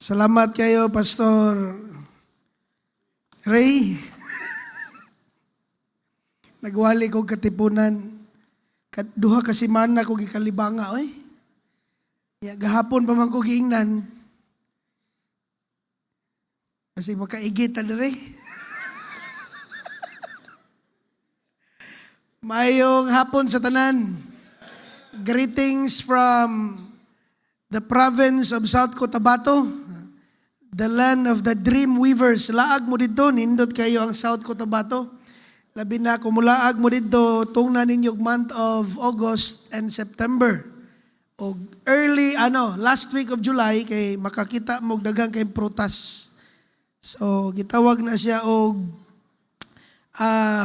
Salamat kayo, Pastor Ray. Nagwali ko katipunan. Duha ka semana ko gikalibanga, oy. Ya, gahapon pa man ko giingnan. Kasi makaigit ta dire. Mayong hapon sa tanan. Greetings from the province of South Cotabato, the land of the dream weavers. Laag mo dito, nindot kayo ang South Cotabato. Labi na kumulaag mo dito, tungna ninyong month of August and September. O early, last week of July, kay makakita mo daghang kay prutas. So, gitawag na siya og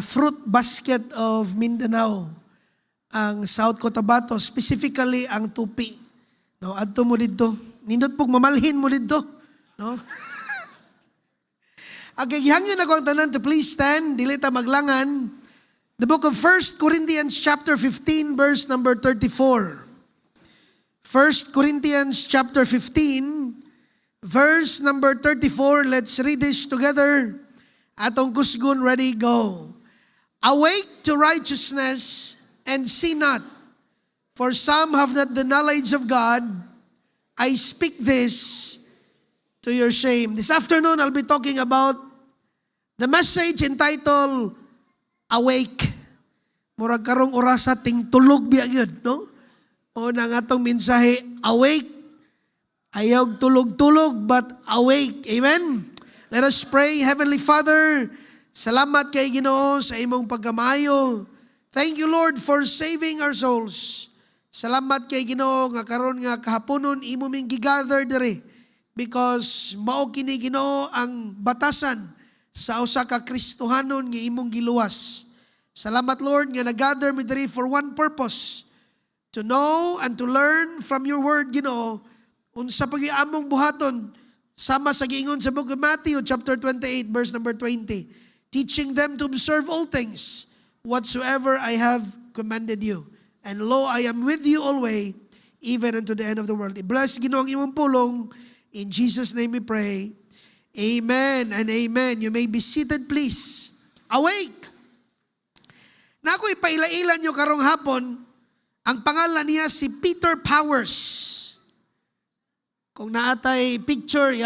fruit basket of Mindanao, ang South Cotabato, specifically ang tupi. No, adto mo dito. Nindot pug mamalhin mo dito, no? Agigihangyo na ko ang tanan to please stand, dili ta maglangan. The book of 1 Corinthians chapter 15 verse number 34. 1 Corinthians chapter 15 verse number 34. Let's read this together. Atong kusgon, ready, go. Awake to righteousness and sin not, for some have not the knowledge of God. I speak this to your shame. This afternoon, I'll be talking about the message entitled, Awake. Murag karong orasa ting tulog biya gyud, no? O nang atong mensahe, awake. Ayaw tulog-tulog, but awake. Amen? Let us pray. Heavenly Father, salamat kay Ginoo sa imong pagkamayo. Thank you, Lord, for saving our souls. Salamat kay Ginoo nga karon nga kahaponon imo ming gigather diri because mao kini Ginoo ang batasan sa usa ka Kristohanon nga imong giluwas. Salamat, Lord, nga nagather mi diri for one purpose, to know and to learn from your word, Ginoo, unsa pag-iamong buhaton sama sa giingon sa book of Matthew chapter 28 verse number 20, teaching them to observe all things whatsoever I have commanded you. And lo, I am with you always, even unto the end of the world. I-bless Ginoo ang imong pulong. In Jesus' name we pray. Amen and amen. You may be seated, please. Awake! Na ako ipaila-ilan nyo karong hapon, ang pangalan niya si Peter Powers. Kung naatay picture,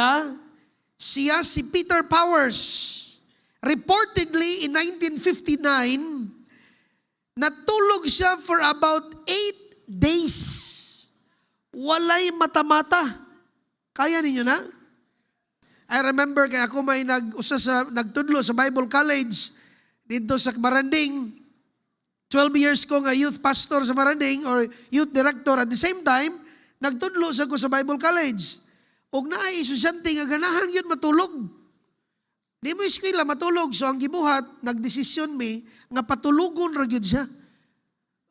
siya si Peter Powers. Reportedly, in 1959, natulog siya for about 8 days. Walay mata-mata. Kaya ninyo na? I remember kaya ako may nagtudlo sa Bible College dito sa Maranding. 12 years ko nga youth pastor sa Maranding or youth director. At the same time, nagtudlo sa ko sa Bible College. Og naay estudyante nga ganahan yun matulog. Di mo eskwela matulog. So ang gibuhat, nagdesisyon mi, nga patulugon ra gyud siya.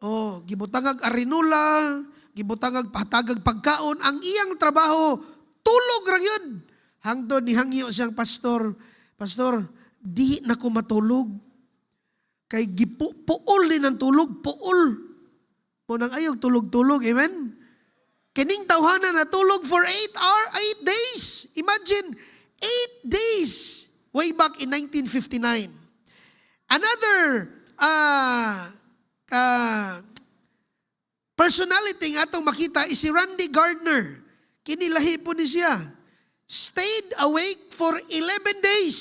Oh, gibutangag arinula, gibutangag patagag pagkaon. Ang iyang trabaho, tulog ra gyud. Hangtod nihangyo siyang pastor, di na ko matulog. Kay puol din ang tulog, puol. Mo nang ayog tulog-tulog, amen? Kining tawhana na tulog for 8 days. Imagine, 8 days. Way back in 1959. Another personality nga atong makita is si Randy Gardner. Kinilahi po ni siya. Stayed awake for 11 days.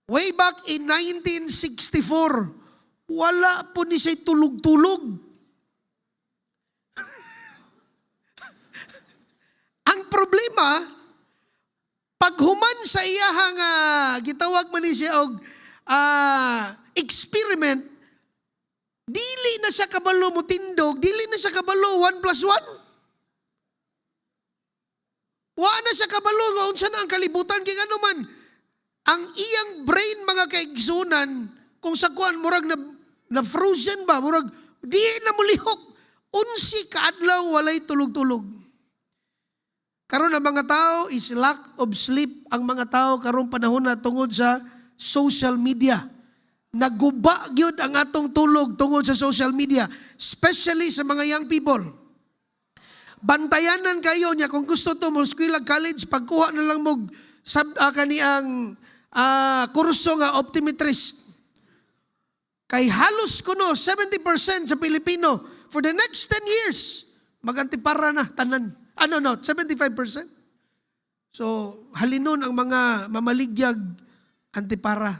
Way back in 1964. Wala po ni siya tulog-tulog. Ang problema, paghuman sa iyahang gitawag man ni siya og experiment, dili na siya kabalo mo tindog, dili na siya kabalo 1+1. Wa na siya kabalo nga unsa na ang kalibutan kay ano man. Ang iyang brain mga kaigsunan kung sa kuan murag na frozen ba, murag di na mulihok. Unsi kaadlaw walay tulog-tulog. Karon ang mga tao is lack of sleep. Ang mga tao karong panahon na tungod sa social media. Naguba gyud ang atong tulog tungod sa social media, especially sa mga young people. bantayanan kayo niya kung gusto to mo eskwela college pagkuha na lang mo kaniyang kurso nga optometrist. Kay halos kuno 70% sa Pilipino for the next 10 years magantipara na tanan. 75%. So, halinon ang mga mamaligyag antipara.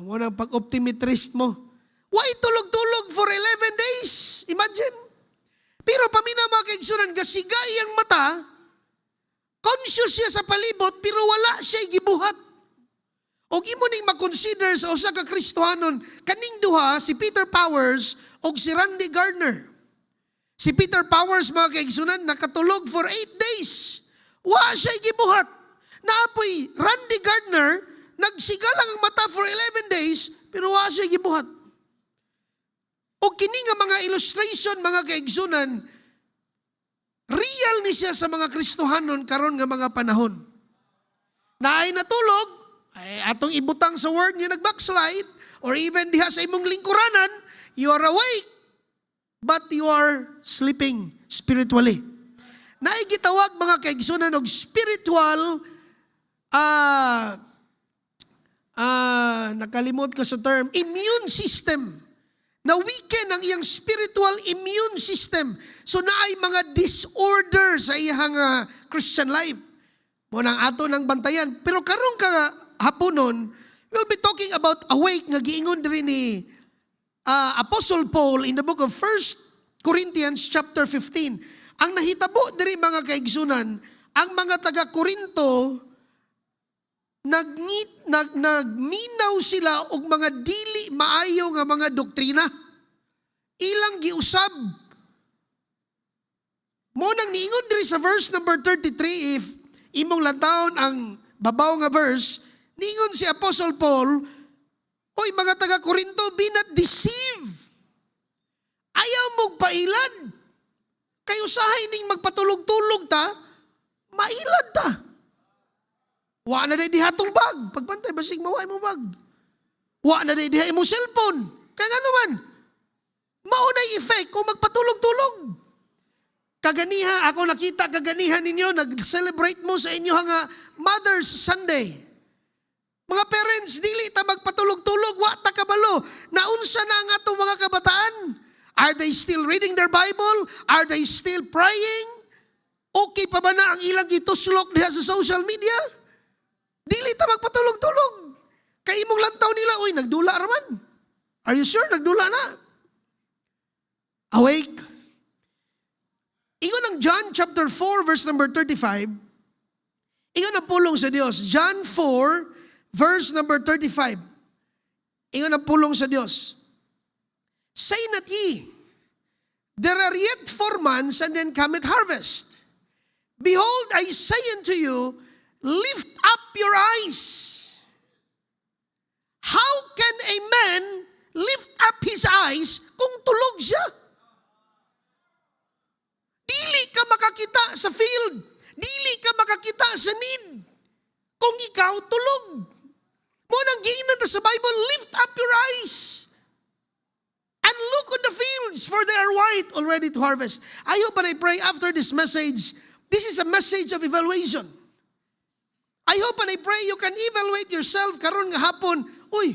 Muna pag-optometrist mo. Why tulog-tulog for 11 days? Imagine. Pero pamina mga kaigsunan, gasigay ang mata, conscious siya sa palibot, pero wala siya gibuhat. O imo ning mag-consider sa usa ka Kristohanon, kaning duha, si Peter Powers o si Randy Gardner. Si Peter Powers, mga kaigsunan, nakatulog for 8 days. Wa siya gibuhat. Naapoy, Randy Gardner, nagsigalang ang mata for 11 days, pero wa siya gibuhat. O kini nga mga illustration, mga kaigsunan, real ni siya sa mga Kristohanon karon nga mga panahon. Na ay natulog, ay atong ibutang sa word nga nag-backslide, or even diha sa imong lingkuranan, you are awake, but you are sleeping spiritually. Naay gitawag mga kaigsunan og spiritual nakalimot ko sa term, immune system. Na weaken ang iyang spiritual immune system. So naay mga disorder sa iyang Christian life. Munang ato ng bantayan. Pero karong ka haponon, we'll be talking about awake nga giingon diri ni Apostle Paul in the book of 1 Corinthians chapter 15. Ang nahitabo diri mga kaigsunan, ang mga taga-Korinto nagminaw sila og mga dili maayo nga mga doktrina. Ilang giusab. Mo nang niingon diri sa verse number 33, if imong lantawon ang babaw nga verse, niingon si Apostle Paul, oy mga taga-Korinto, be not deceived. Ayaw mong pailad. Kayo usahay ning magpatulog-tulog ta, mailad ta. Wa na day diha tong bag. Pagbantay, basig maway mo bag. Wa na day diha imong cellphone. Kaya nga naman, maunay effect kung magpatulog-tulog. Kaganiha, ako nakita kaganihan ninyo, nag-celebrate mo sa inyo nga Mother's Sunday. Mga parents, dili ta magpatulog-tulog, wa ta kabalo. Naunsa na ang atong mga kabataan? Are they still reading their Bible? Are they still praying? Okay pa ba na ang ilang gituslok diha sa social media? Dili ta magpatulog-tulog. Kay imong lantaw nila, uy, nagdula raman. Are you sure? Nagdula na. Awake. Ingon ang John chapter 4 verse number 35. Ingon ang pulong sa Dios. John 4 verse number 35. Ingon ang pulong sa Dios. Say not ye, there are yet 4 months and then cometh harvest. Behold, I say unto you, lift up your eyes. How can a man lift up his eyes kung tulog siya? Dili ka makakita sa field. Dili ka makakita sa need. Kung ikaw tulog. Munang giinan sa Bible, lift up your eyes. And look on the fields, for they are white already to harvest. I hope and I pray after this message, this is a message of evaluation. I hope and I pray you can evaluate yourself karon nga hapon. Uy,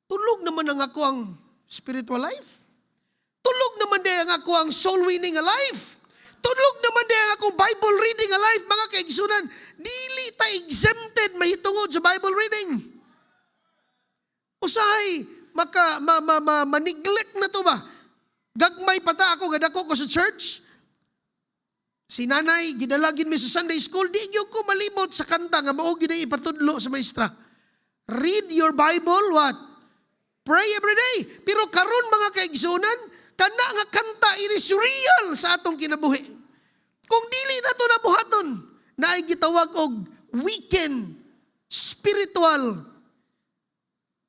tulog naman ang ako ang spiritual life. Tulog naman din ang ako ang soul winning life. Tulog naman din ang akong Bible reading life. Mga kaigsunan, dili ta exempted mahitungod sa Bible reading. Usahay, ma-neglect na to ba? Gagmay pata ako, gadako ko sa church. Si nanay, gidalagin mi sa Sunday school, di yung ko malimot sa kanta nga mao gid ipatudlo sa maestra. Read your Bible, what? Pray every day. Pero karon mga kaigsunan, kana nga kanta, it is real sa atong kinabuhi. Kung dili na to nabuhaton, naay gitawag og weakened spiritual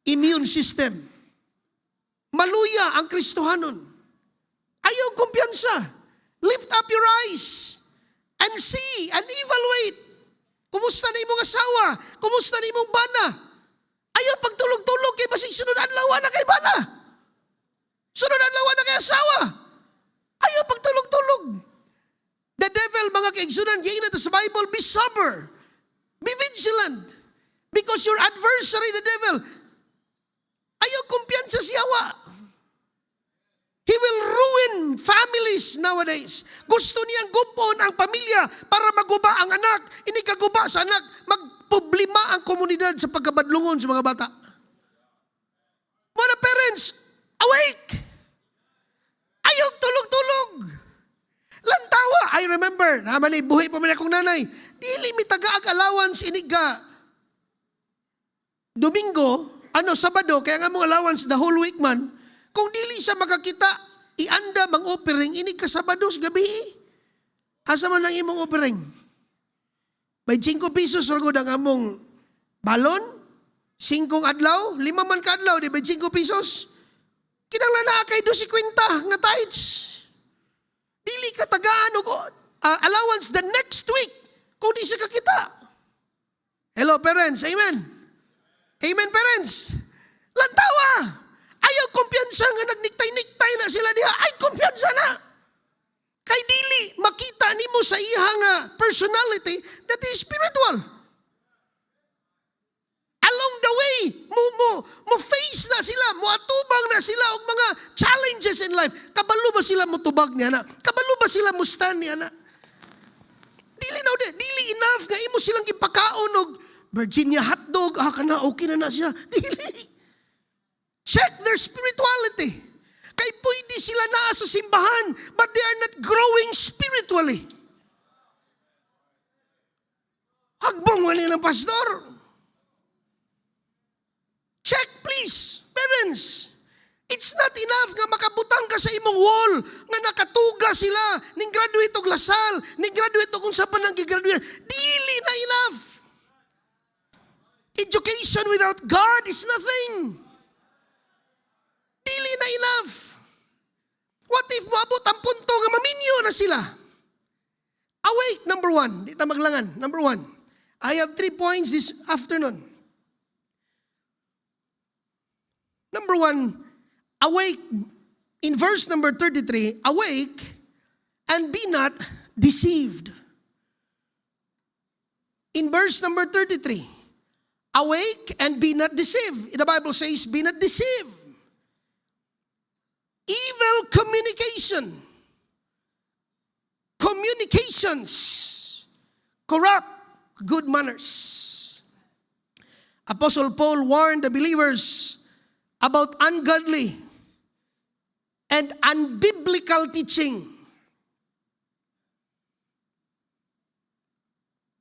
immune system. Maluya ang Kristohanon. Ayaw kumpiyansa. Lift up your eyes and see and evaluate. Kumusta na imong asawa? Kumusta na imong bana? Ayaw pagtulog-tulog kay basig sunod adlaw na kay bana. Sunod adlaw na kay asawa. Ayaw pagtulog-tulog. kaigsunan, yay na to sa Bible, be sober. Be vigilant. Because your adversary, the devil, ayaw kumpiyansa si Hawa. He will ruin families nowadays. Gusto niyang gupon ang pamilya para maguba ang anak. Ini kaguba sa anak, magproblema ang komunidad sa pagkabadlungon sa mga bata. Mga parents, awake! Ayaw tulog-tulog! Lantawa! I remember, naman buhay pa man akong nanay, dili mi tagaag allowance iniga. Domingo, Sabado, kaya nga mong allowance the whole week man, kung dili siya makakita, ianda mang offering, inig ka Sabado sa gabi. Asa man ang imong offering? May 5 pesos ragod ang among balon, 5 adlaw, 5 man ka adlaw, di ba 5 pesos? Kinanglan na kay 2.50 nga tithes. Dili ka tagaan og allowance the next week kung di siya kakita. Hello parents, amen? Amen parents? Lantawa! Ayaw kumpiyansa nga nagniktay-niktay na sila diha. Ay kumpiyansa na! Kay dili makita nimo sa iya nga personality that is spiritual. Along the way, mo face na sila, mo atubang na sila og mga challenges in life. Kabalo ba sila mo tubag niya na? Kabalo ba sila mo stand niya na? Dili enough nga imo silang gipakaon og Virginia hotdog, kana okay na siya. Dili. Check their spirituality. Kay pwede sila naa sa simbahan, but they are not growing spiritually. Hagbong wala ng pastor. Check please, parents. It's not enough nga makabutang ka sa imong wall, nga nakatuga sila, ning graduate og Lasal, ning graduate og unsa pa nang gigraduate. Dili na enough. Education without God is nothing. Dili na enough. What if maabot ang punto nga maminyo na sila? Awake, number 1. Di ta maglangan. Number 1. I have 3 points this afternoon. Number 1, awake. In verse number 33, awake and be not deceived. In verse number 33, awake and be not deceived. The Bible says, be not deceived. Evil communications corrupt good manners. Apostle Paul warned the believers about ungodly and unbiblical teaching.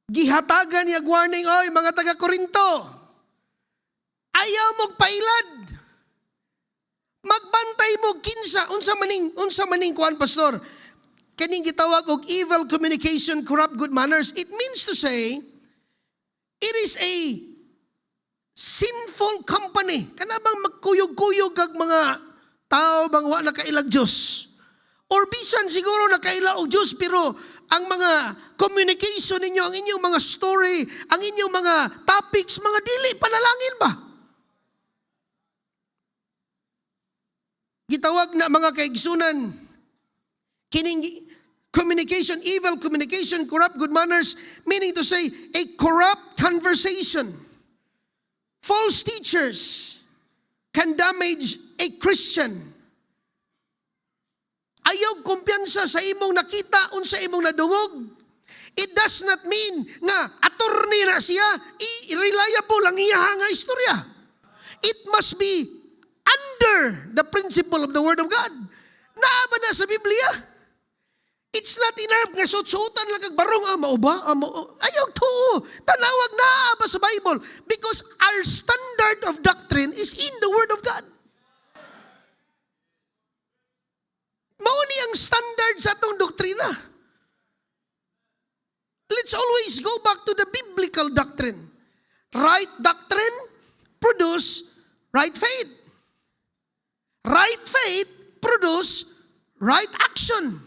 Gihatagan niya warning, oy mga taga-Korinto, ayaw mong pailad. Magbantay mo kinsa unsa maning kuan pastor. Kaning gitawag og evil communication corrupt good manners. It means to say it is a sinful company. Kana bang magkuyog-kuyog kag mga tao bang wa nakailag Dios. Or bisan siguro nakaila og Dios pero ang mga communication ninyo, ang inyong mga story, ang inyong mga topics, mga dili panalangin ba? Gitawag na mga kaigsunan, kining communication, evil communication, corrupt good manners, meaning to say, a corrupt conversation. False teachers can damage a Christian. Ayaw kumpiyansa sa imong nakita, unsa imong nadungog. It does not mean nga attorney na siya, reliable ang iya nga istorya. It must be under the principle of the Word of God. Naaba na sa Biblia. It's not enough nga suot-suotan lang kag barong, mauba? Ayaw to. Tanawag na ba sa Bible? Because our standard of doctrine is in the Word of God. Mao ni ang standard sa atong doktrina. Let's always go back to the biblical doctrine. Right doctrine produce right faith. Right faith produce right action.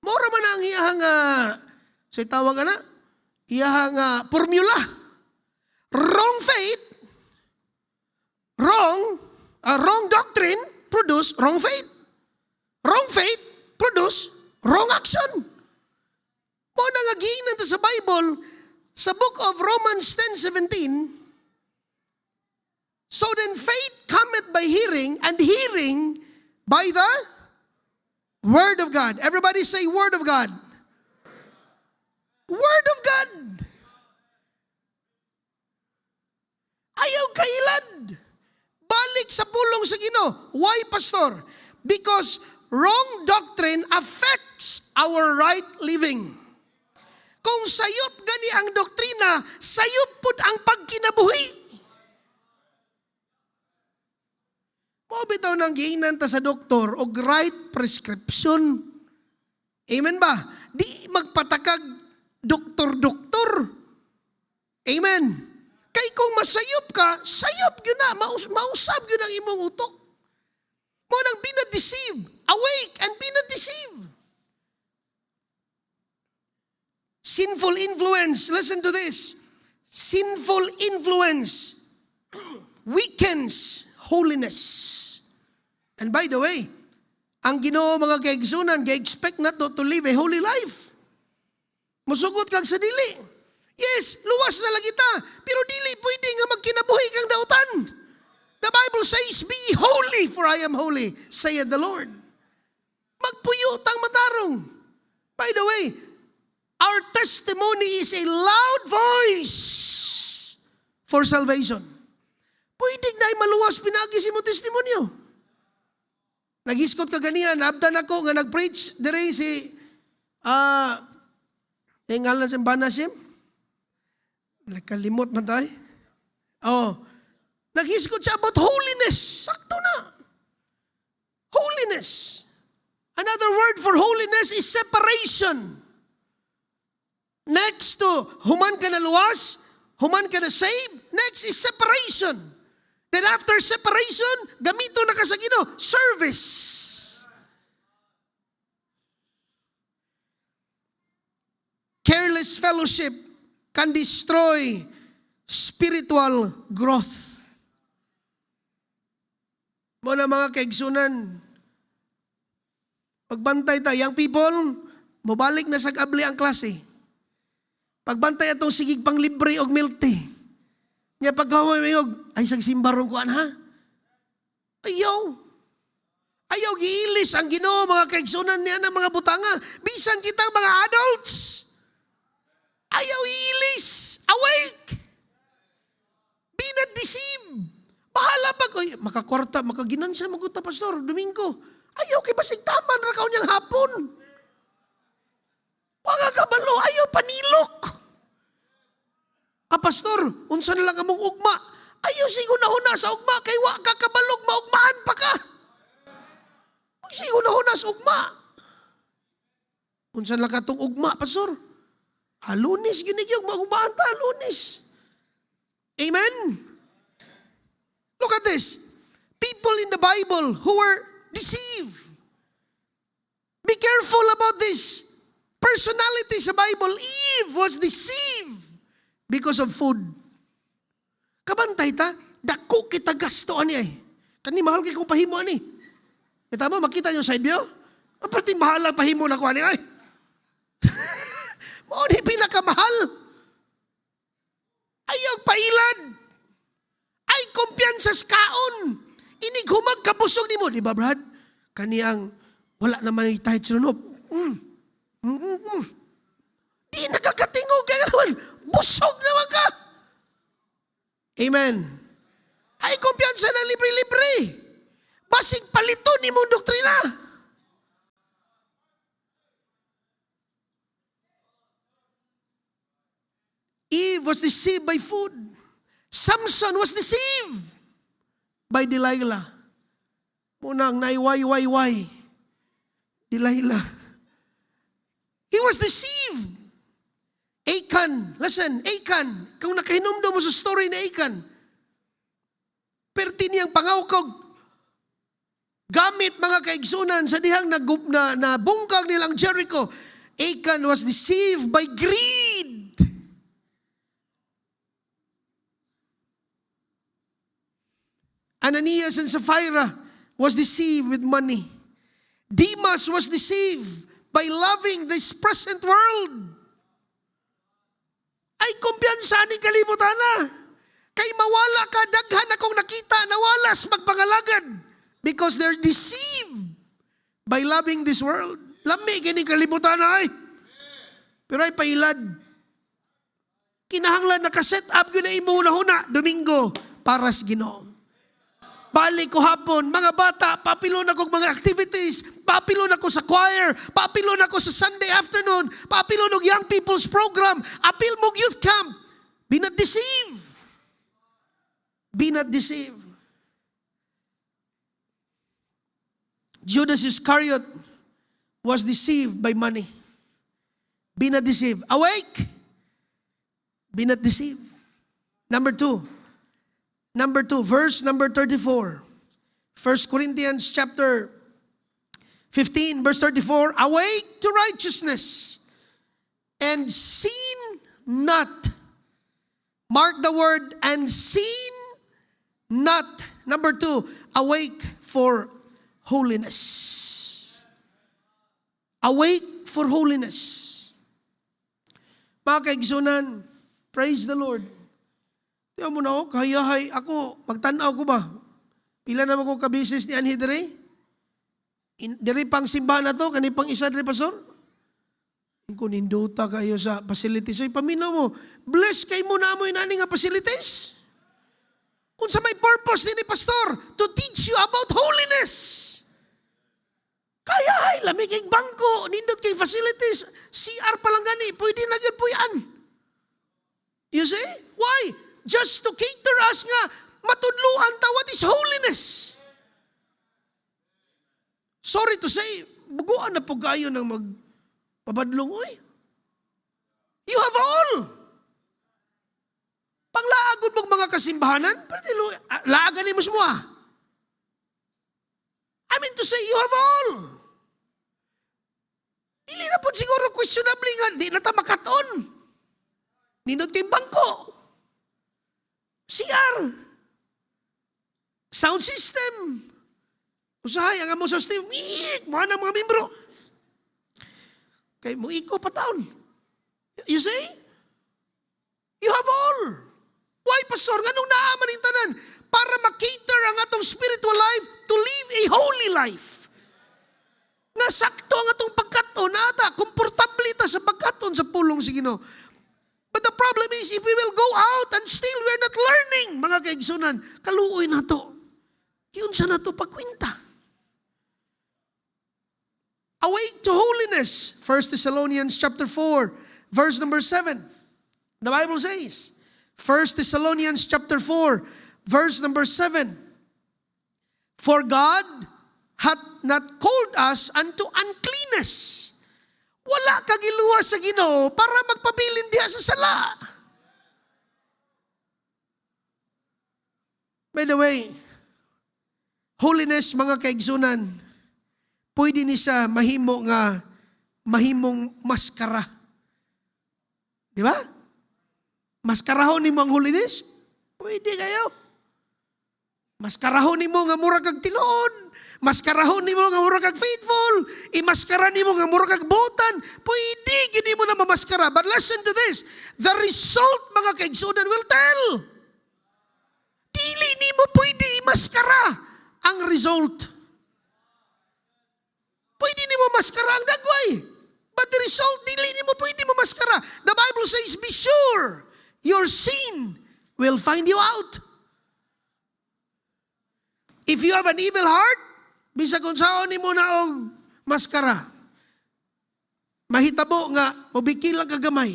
Mora man ang iyahang say tawag na iyahang formula. Wrong faith, wrong doctrine produce wrong faith. Wrong faith produce wrong action. Mo na nga giingnan ta sa Bible, sa book of Romans 10:17, so then faith cometh by hearing, and hearing by the Word of God. Everybody say Word of God. Word of God. Ayaw kailad. Balik sa pulong sa Ginoo. Why, Pastor? Because wrong doctrine affects our right living. Kung sayop gani ang doktrina, sayop pud ang pagkinabuhi. Mo bitaw nang giingnan ta sa doktor og right prescription. Amen ba? Di magpatakag doktor-doktor. Amen. Kay kung masayop ka, sayop yun na, mausap yun ang imong utok. Mo nang be not deceived. Awake and be not deceived. Sinful influence, listen to this. Sinful influence weakens holiness. And by the way, ang Ginoo mga kaigsunan, ga-expect nato to live a holy life. Musugot kag sa dili. Yes, luwas na lang kita, pero dili pwede nga magkinabuhi kang dautan. The Bible says, be holy for I am holy, saith the Lord. Magpuyo tang matarong. By the way, our testimony is a loud voice for salvation. Pwede na maluwas pinagi si mo testimonyo. Nag-iskot ka ganiyan, abdan ako nga nag-preach, dire si, ngalan si Banasim? Nakalimot man tayo. Nag-iskot siya about holiness. Sakto na. Holiness. Another word for holiness is separation. Next to human ka na luwas, human ka na saved, next is separation. Then after separation, gamito na ka sa Ginoo, service. Careless fellowship can destroy spiritual growth. Muna mga kaigsunan, pagbantay tayo, young people, mabalik na sa kabli ang klase. Pagbantay atong sigig pang libre og milk tea. Nga pagkaway mayog, ay sagsimbarong kuan ha? Ayaw. Ayaw giilis ang Ginoo mga kaigsunan niya ng mga butanga. Bisan kitang mga adults. Ayaw iilis. Awake. Be not deceived. Bahala pag, makakwarta, makaginansya, maguta, Pastor, Domingo. Ayaw kay basig taman, rakaw niyang hapon. Wanga kabalo, ayaw panilok. Pastor, unsa na lang among ugma? Ayaw siguna-huna sa ugma, kay wa ka kabalog, maugmaan pa ka. Siguna-huna sa ugma. Unsa lang katong ugma, Pastor? Lunes, ginigiyog, maugmaan ta, lunes. Amen? Look at this. People in the Bible who were deceived. Be careful about this. Personality sa Bible, Eve was deceived because of food. Kabantay ta, dako kita gasto ani ay. Kani mahal kay kong pahimo ani. Tama, makita yung side view? Aparte mahal ang pahimo na ko ani ay. Mao ni pinakamahal. Ayaw pailad. Ay kumpiyansa sa kaon. Inig humag kabusog nimo, di ba, Brad? Kaniyang wala naman yung tahit sunop. Di nakakatingog kaya naman. Busog naman ka. Amen. Ay kumpiyansa na libre-libre. Basig palito ni mong doktrina. Eve was deceived by food. Samson was deceived by Delilah. Munang naiway. Delilah. He was deceived. Achan, listen, Achan, kung nakahinumdum mo sa story ni Achan, perti niyang pangawkog, gamit mga kaigsunan sa dihang na bungkag nilang Jericho. Achan was deceived by greed. Ananias and Sapphira was deceived with money. Demas was deceived by loving this present world. ay kumpiyansa ni kalibutan na. Kay mawala ka, daghan akong nakita, nawalas magpangalagad. Because they're deceived by loving this world. Lami, kini kalibutan na ay. Pero ay pailad. Kinahanglan nakaset up yun na imuna-huna, Domingo, para sa Ginoo. Balik ko hapon, mga bata, papilon ako mga activities, papilon ako sa choir, papilon ako sa Sunday afternoon, papilon og young people's program, apil mo youth camp. Be not deceived. Be not deceived. Judas Iscariot was deceived by money. Be not deceived. Awake. Be not deceived. Number two, verse number 34. 1 Corinthians chapter 15, verse 34. Awake to righteousness and sin not. Mark the word, and sin not. Number 2, awake for holiness. Awake for holiness. Mga kaigsunan, praise the Lord. Tiyan mo na ako, kahayahay ako, magtanaw ko ba? Pila naman ko kabisis ni Anhi Dere? Dere pang simbahan na to, kanipang isa dere pastor? Kung ninduta kayo sa facilities, so ipaminaw mo, bless kay mo na mo inani nga facilities. Kung sa may purpose ni pastor, to teach you about holiness. Kayahay, lamig kay bangko, nindot kay facilities, CR pa lang gani, pwede na yun po yan. You see? Why? Just to cater us nga, matudluan ta what is holiness. Sorry to say, buguan na po kayo ng magpabadlong, uy. You have all. Panglaagod mong mga kasimbahanan, laagan mo semua. I mean to say, you have all. Dili na po siguro questionable nga, di na ta makaton. Nindot kayong bangko. CR. Sound system. Usahay, ang amo sa system, mga na mga membro. Kay mo iko pa taon. You see? You have all. Why, Pastor? Ganong naaman yung tanan? Para makater ang atong spiritual life to live a holy life. Nga sakto ang atong pagkaton, nata, komportable ta sa pagkaton sa pulong sa Ginoo. But the problem is, if we will go out and still we're not learning, mga kaigsunan, kaluoy na to. Yun sa na to pagkwinta. Awake to holiness. 1 Thessalonians chapter 4, verse number 7. The Bible says, 1 Thessalonians chapter 4, verse number 7. For God hath not called us unto uncleanness. Wala kang iluwas sa Ginoo para magpabilin diha sa sala. By the way, holiness, mga kaigsunan, pwede ni siya mahimong maskara. Di ba? Maskarahon ni mo ang holiness? Pwede kayo. Maskarahon ni mo nga mura kag tinuod. Maskarahon ni mo nga mura kag faithful. Imaskara ni mo nga mura kag butan. Pwede, gini mo na mamaskara. But listen to this. The result, mga kaigsunan, will tell. Dili ni mo pwede imaskara ang result. Pwede ni mo maskara ang dagway. But the result, dili ni mo pwede mamaskara. The Bible says, be sure your sin will find you out. If you have an evil heart, bisag kung saan ni mo na og maskara. Mahitabo nga, mabikilang kagamay.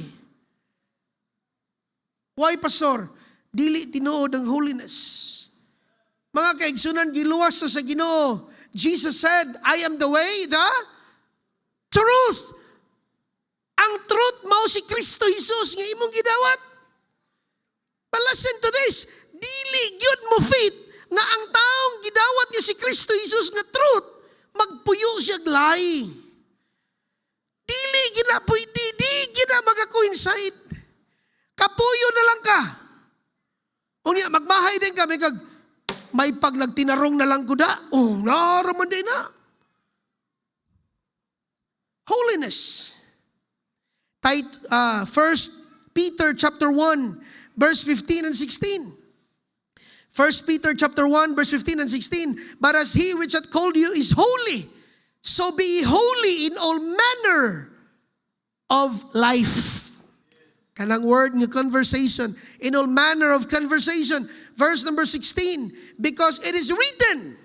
Why, Pastor? Dili tinuod ang holiness. Mga kaigsunan, giluwas sa Ginoo. Jesus said, I am the way, the truth. Ang truth mao si Kristo Jesus nga imong gidawat. But listen to this, dili gyud mo fit nga ang taong gidawat niya si Kristo Jesus nga truth, magpuyo siya lahi. Dili gina pwede, di gina magakoincide. Kapuyo na lang ka. Unya, magmahay din kami kag may pag nagtinarong na lang kuda. Oh, naraman din na. Holiness. Peter chapter 1, verse 15 and 16. 1 Peter chapter 1, verse 15 and 16. But as he which hath called you is holy, so be ye holy in all manner of life. Kanang word ng conversation. In all manner of conversation. Verse number 16. Because it is written.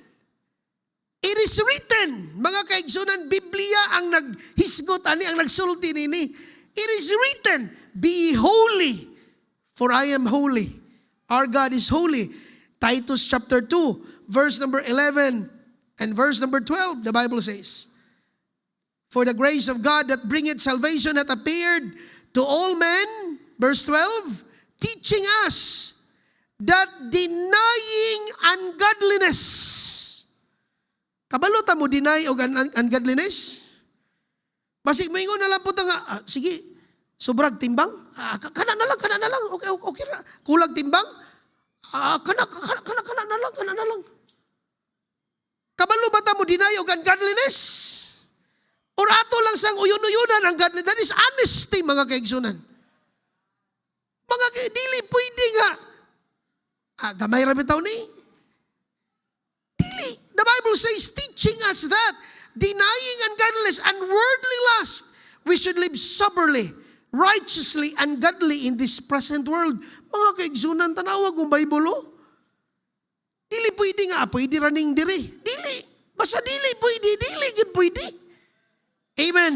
It is written. Mga kaigsunan, Biblia ang naghisgot, ani ang nagsulti nini. It is written, be holy, for I am holy. Our God is holy. Titus chapter 2, verse number 11 and verse number 12, the Bible says, for the grace of God that bringeth salvation hath appeared to all men, verse 12, teaching us that denying ungodliness. Kabalota mo deny o ungodliness? Basig maingon na lang po nga, sige, sobrag timbang? Kana na lang. Okay. Kulag timbang? Kana na lang. Kabalo ba ta mo deny o godliness? Or ato lang sang uyon-uyonan ang godliness? That is honesty, mga kaigsunan. Mga dili pwede nga. Gamay ra bitaw ni. Dili. The Bible says, teaching us that, denying ungodliness and worldly lust, we should live soberly, righteously, and godly in this present world. Mga kaigsunan, tanawag kong Bible, oh. Dili pwede nga, pwede raning diri. Dili. Basta dili pwede, gid pwede. Amen.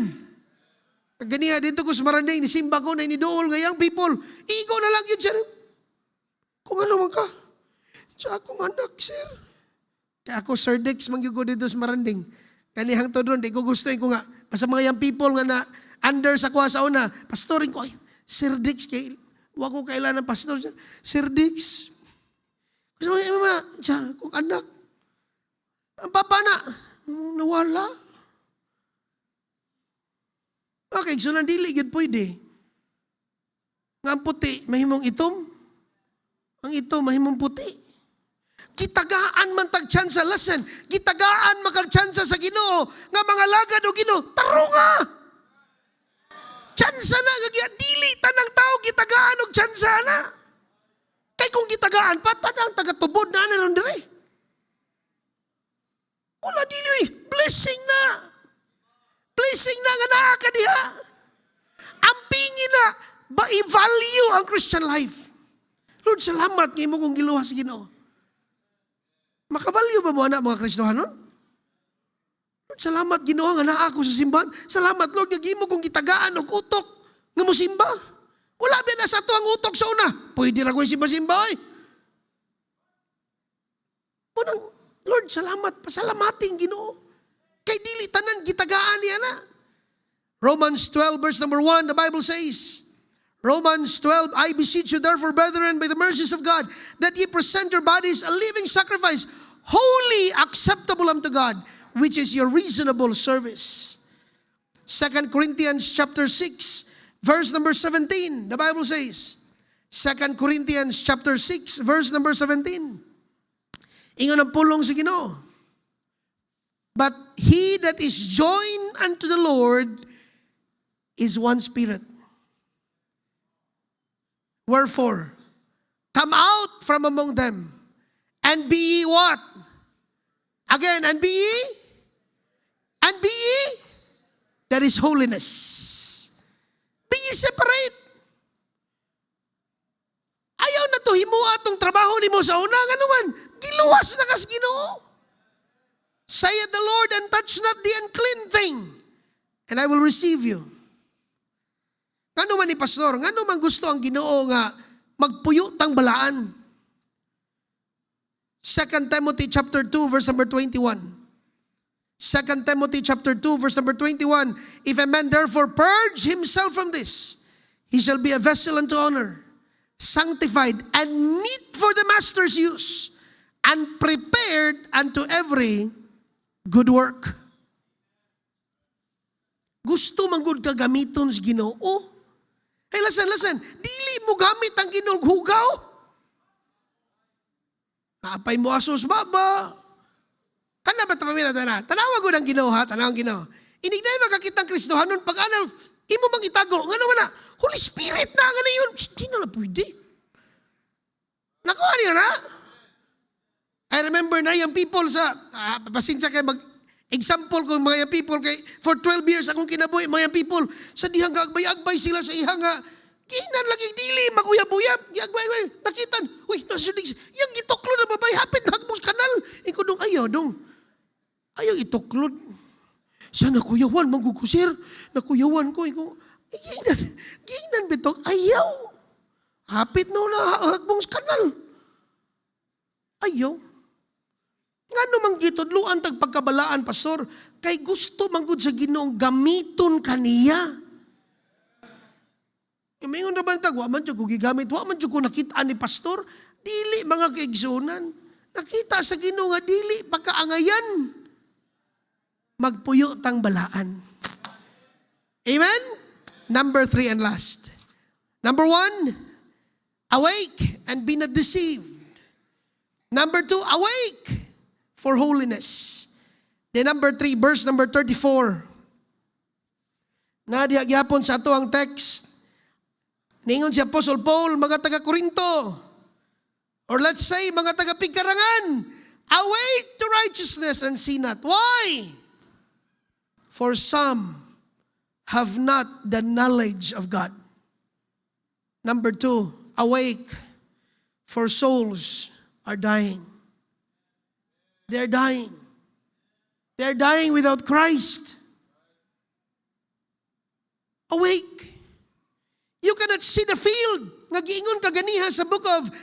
Ganiya, dito ko sa Maranday, nisimba ko na inidool nga young people. Igo na lang yun, sir. Kung ano man ka. Sa akong anak, sir. Kaya ako, Sir Dex, mangyugo dito sa Maranding. Kanihang to doon, di ko gusto ko nga. Basta mga young people nga na under sa kuha sa una, pastorin ko, ay, Sir Dex, wag ko kailan ng pastor. Sir Dex, gusto mo na, kung anak, ang papa na, nawala. Okay, so nandili, yun pwede. Nga ang puti, mahimong itom. Ang itom, mahimong puti. Gitagaan man tagtsansa, listen, gitagaan makagtsansa sa Ginoo, nga mga lagad o Ginoo, tarunga! Tsansa na, dili tanang tao gitagaan og tsansa na. Kay kung gitagaan, patadang tagatubod na nanon dire. Wala dili, blessing na. Blessing na nga naa ka diha. Ampingin na, ba i-value ang Christian life. Lord, salamat ngayon mo kung giluha sa Ginoo. Makabalyo ba mo anak mga Kristohanon? Lord, salamat Ginoo nga naa ako sa simbahan. Salamat Lord, nga gimo kong gitagaan og utok nga mo simba. Wala ba na sa to ang utok sa una? Pwede ra ko simba-simba ay. Munang, Lord, salamat. Pasalamating Ginoo. Kay dili tanan gitagaan niya na. Romans 12 verse number 1, the Bible says, Romans 12, I beseech you therefore, brethren, by the mercies of God, that ye present your bodies a living sacrifice, holy, acceptable unto God, which is your reasonable service. 2 Corinthians chapter 6, verse number 17, the Bible says, 2 Corinthians chapter 6, verse number 17, ingon ang pulong sa Ginoo. But he that is joined unto the Lord is one spirit. Wherefore, come out from among them, and be ye what? Again, and be ye? And be ye? That is holiness. Be ye separate. Ayaw na to himua atong trabaho ni mo sa una. Nga naman, giluwas na kas Ginoo. Saith the Lord, and touch not the unclean thing, and I will receive you. Ngano man ni pastor, ngano man gusto ang Ginoo nga magpuyo tang balaan. 2 Timothy chapter 2 verse number 21. 2 Timothy chapter 2 verse number 21. If a man therefore purge himself from this, he shall be a vessel unto honor, sanctified and meet for the master's use, and prepared unto every good work. Gusto man gud ka gamiton sa Ginoo? Hey, listen. Dili mo gamit ang Ginoo hugaw. Naapay mo asos baba. Kana ba tapamina na? Tanawa gud ang Ginoo ha, tanawa ang Ginoo. Inig na makakitang Kristohanon pag ano, imo mang itago. Ngano man na? Holy Spirit na nga na yun. Hindi na pwede. Nakuha niya na. I remember na yung people sa, pasensya kayo example ko mga yung people, kay, for 12 years akong kinabuhi, mga yung people, sa dihang agbay-agbay sila sa ihang nga, kinan lagi dili, maguyab-uyab, agbay-agbay, nakitan, uy, nasudig, yung gituklod na babay, hapit na hagmos kanal. Iko dong, ayaw ituklod. Sa nakuyawan, magugusir, nakuyawan ko, ginan bitong, ayaw. Hapit na hagmos kanal. Ayaw. Nga namang gitudluan tag pagkabalaan, pastor, kay gusto manggod sa Ginoong gamiton kaniya. Mingon ra man tag, wa man jud ko gigamit, wa man jud ko nakita ni pastor, dili mga kaigsunan. Nakita sa Ginoo nga dili pagkaangayan. Magpuyo tang balaan. Amen? Number 3 and last. Number 1, awake and be not deceived. Number 2, awake for holiness. Then number 3, verse number 34. Na dihagyapon sa ato ang text. Ningon si Apostle Paul, mga taga-Korinto, or let's say, mga taga-Pigkarangan, awake to righteousness and sin not. Why? For some have not the knowledge of God. Number 2, awake, for souls are dying. They're dying. They're dying without Christ. Awake. You cannot see the field. Nagiingon ka ganiha sa book of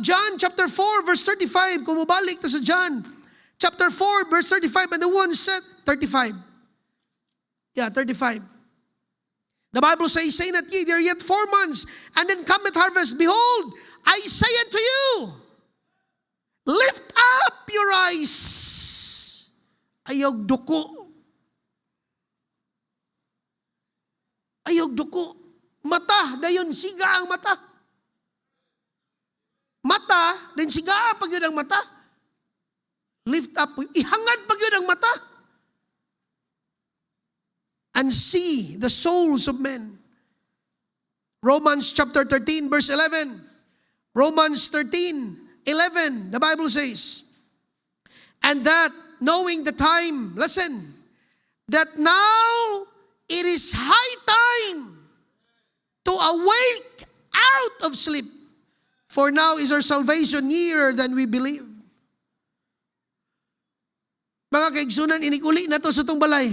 John chapter 4 verse 35. Kung mabalik ta sa John chapter 4 verse 35, and the one said 35. Yeah, 35. The Bible says, say not ye, there are yet 4 months, and then cometh harvest. Behold, I say unto you, lift up your eyes. Ayog duko. Ayog duko. Mata, dayon siga ang mata. Mata, then siga pag yun ang mata. Lift up, ihangad pag yun ang mata. And see the souls of men. Romans chapter 13 verse 11. Romans 13:11, the Bible says, and that knowing the time, listen, that now it is high time to awake out of sleep, for now is our salvation nearer than we believe. Mga kaigsunan, inikuli na to sa itong balay.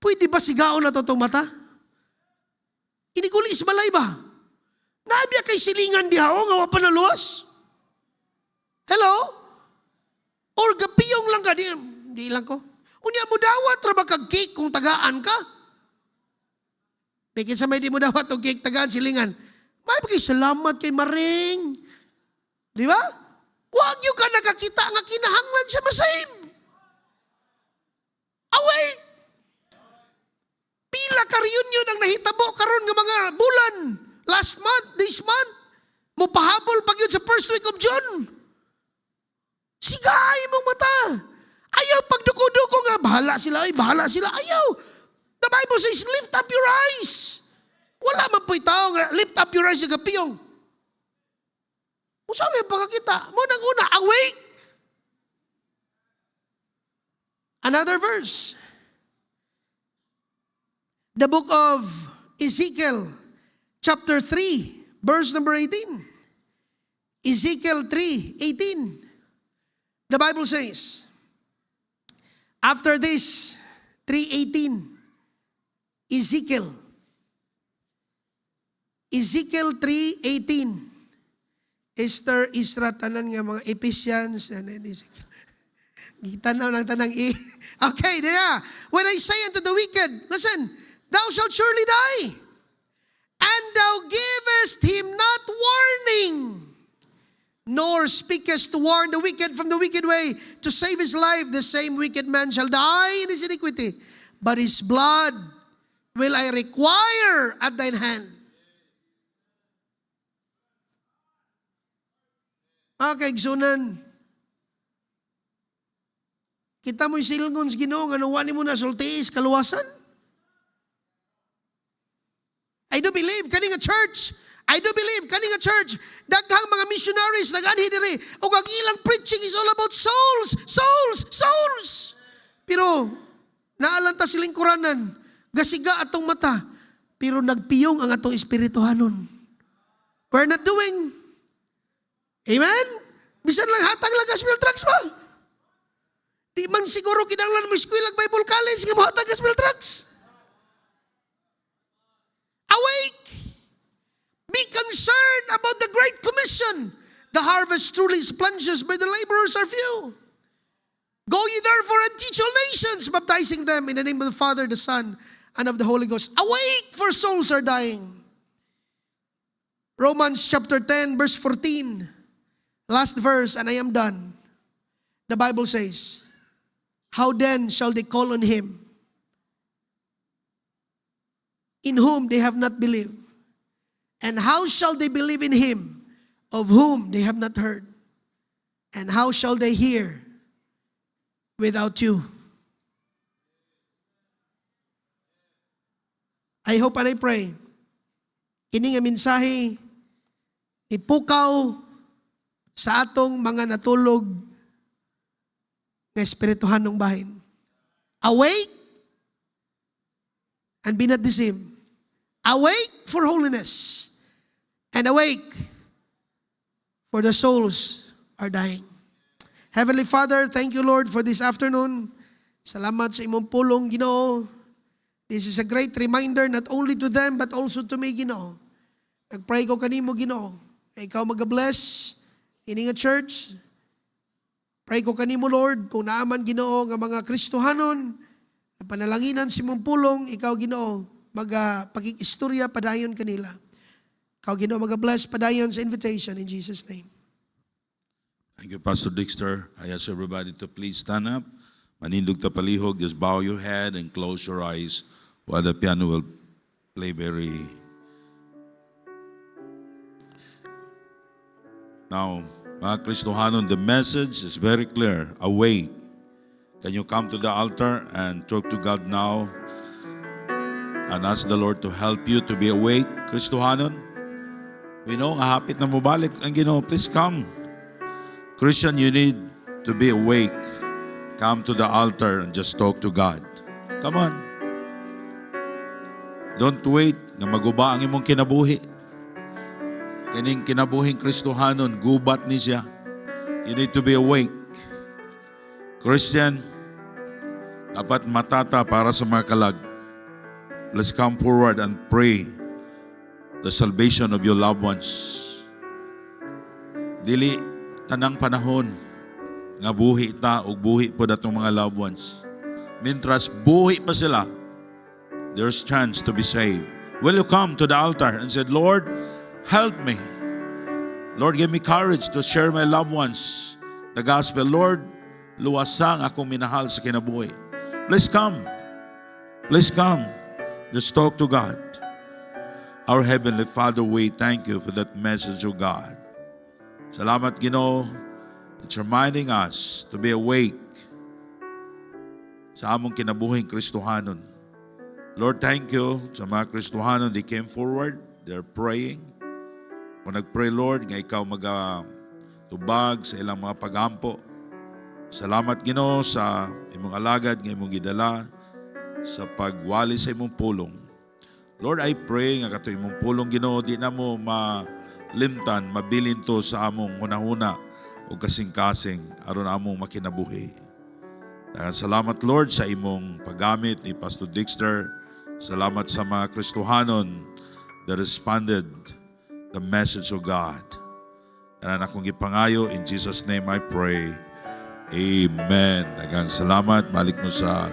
Pwede ba sigaon na to itong mata? Inikuli sa balay ba? Nabiya kay silingan diha o nga wapa na luwas? Hello? Or gapiyong lang ka, di lang ko. Unya mo dawat ra ba kag cake kung tagaan ka? Bikin sa may di mo dawat o cake tagaan silingan. May pagay salamat kay Maring. Di ba? Huwag yung ka nakakita nga kinahanglan siya masayim. Away! Pila ka reunion ang nahitabo karon nga mga bulan. Last month, this month. Mupahabol pag yun sa first week of June. Sigay mong mata. Ayaw pagduko-duko nga. Bahala sila. Ayaw. The Bible says, lift up your eyes. Wala man po'y tao nga, lift up your eyes sa gapiyong. Kung sabi pagkakita, munang una, awake. Another verse. The book of Ezekiel, chapter 3, verse number 18. Ezekiel 3:18. The Bible says, after this, 3:18, Ezekiel 3:18. Esther, Isra, tanan nga mga Ephesians, and then Ezekiel. Gitanaw ng tanang Okay, there. When I say unto the wicked, listen, thou shalt surely die, and thou givest him not warning, nor speakest to warn the wicked from the wicked way to save his life, the same wicked man shall die in his iniquity, but his blood will I require at thine hand. Mga kaigsunan, kita mo'y silngon sa Ginoo nga nawani mo na sultiis kaluwasan. I do believe kani nga church. I do believe kani nga church. Daghang mga missionaries naganhi diri. O ang ilang preaching is all about souls, souls, souls. Pero naalanta siling kuranan. Gasiga atong mata. Pero nagpiyong ang atong espirituhanon. We're not doing. Amen? Bisan lang hatag lang gospel tracts pa. Di man siguro kinanglan mo eskwela ag Bible College nga mo hatag gospel tracts. Awake! Be concerned about the Great Commission. The harvest truly is plenteous, but the laborers are few. Go ye therefore and teach all nations, baptizing them in the name of the Father, the Son, and of the Holy Ghost. Awake, for souls are dying. Romans chapter 10, verse 14. Last verse, and I am done. The Bible says, how then shall they call on him in whom they have not believed? And how shall they believe in him of whom they have not heard? And how shall they hear without you? I hope and I pray, kini nga mensahe ipukaw sa atong mga natulog na espirituhanong bahin. Awake and be not deceived. Awake for holiness. And awake, for the souls are dying. Heavenly Father, thank you, Lord, for this afternoon. Salamat sa imong pulong, Ginoo. This is a great reminder not only to them, but also to me, Ginoo. Nagpray ko kanimo, Ginoo. Ikaw mag-bless ini nga church. Pray ko kanimo, Lord, kung naaman, Ginoo, nga mga Kristohanon, na panalanginan si imong pulong, ikaw, Ginoo, pag-istorya padayon kanila. Ikaw, Ginoo, mag-bless padayon sa invitation in Jesus' name. Thank you, Pastor Dexter. I ask everybody to please stand up. Manindog ta palihog, just bow your head and close your eyes while the piano will play very. Now, mga Kristohanon, the message is very clear. Awake. Can you come to the altar and talk to God now and ask the Lord to help you to be awake, Kristohanon? We know nga hapit na mobalik ang Ginoo. Please come. Christian, you need to be awake. Come to the altar and just talk to God. Come on. Don't wait nga maguba ang imong kinabuhi. Kining kinabuhing Kristohanon, gubat ni siya. You need to be awake. Christian, dapat matata para sa mga kalag. Let's come forward and pray the salvation of your loved ones. Dili tanang panahon nga buhi ta o buhi po datong mga loved ones. Mintras buhi pa sila, there's chance to be saved. Will you come to the altar and say, Lord, help me. Lord, give me courage to share my loved ones the gospel. Lord, luwasang akong minahal sa kinabuhi. Please come. Please come. Just talk to God. Our Heavenly Father, we thank you for that message, O God. Salamat, Ginoo. It's reminding us to be awake sa among kinabuhing Kristohanon. Lord, thank you sa mga Kristohanon. They came forward. They're praying. Kung nag-pray, Lord, nga ikaw mag-tubag sa ilang mga pagampo. Salamat, Ginoo, sa imong alagad, nga imong gidala, sa pagwali sa imong pulong. Lord, I pray nga kato imong pulong, Ginoo, di na mo malimtan, mabilin to sa among hunahuna o kasing-kasing aron among makinabuhi. Salamat, Lord, sa imong paggamit ni Pastor Dexter. Salamat sa mga Kristohanon that responded the message of God. And akong gipangayo, in Jesus' name I pray. Amen. Daghang salamat. Balik mo sa